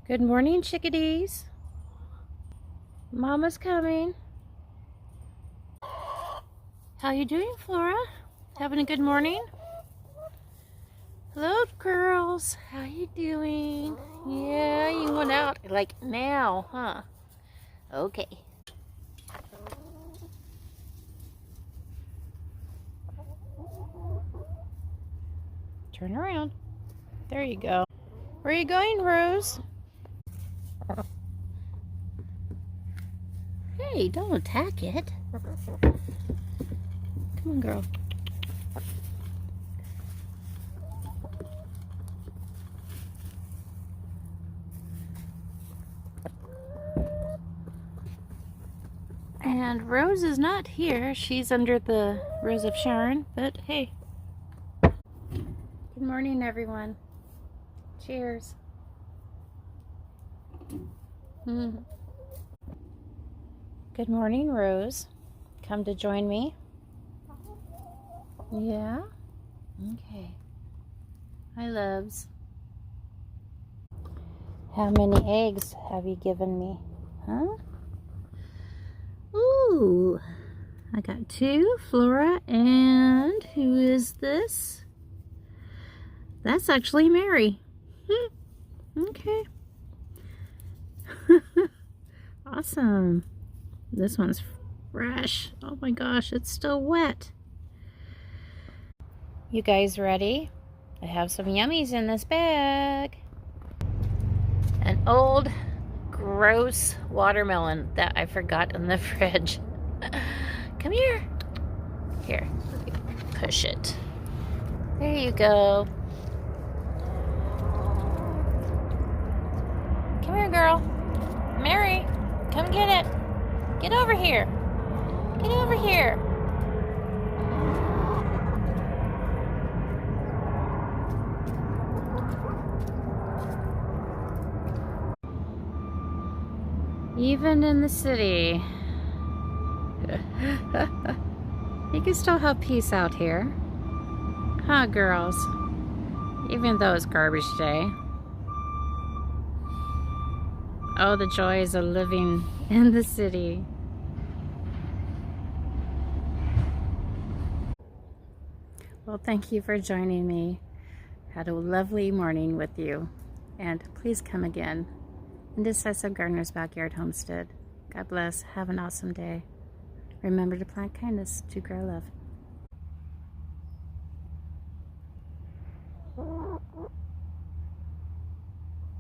Good morning, chickadees. Mama's coming. How you doing, Flora? Having a good morning? Hello, girls. How you doing? Yeah, you went out like now, huh? Okay. Turn around. There you go. Where are you going, Rose? Hey, don't attack it. Come on, girl. And Rose is not here. She's under the Rose of Sharon, but hey. Good morning, everyone. Cheers. Good morning, Rose. Come to join me? Yeah? Okay. Hi, loves. How many eggs have you given me? Huh? Ooh. I got 2, Flora, and who is this? That's actually Mary. Okay. Awesome. This one's fresh. Oh my gosh, it's still wet. You guys ready? I have some yummies in this bag. An old, gross watermelon that I forgot in the fridge. Come here. Here, push it. There you go. Come here, girl. Mary, come get it. Get over here. Get over here. Even in the city, you can still have peace out here. Huh, girls? Even though it's garbage day. Oh, the joys of living in the city. Well, thank you for joining me. Had a lovely morning with you. And please come again. Indecisive Gardener's Backyard Homestead. God bless. Have an awesome day. Remember to plant kindness to grow love.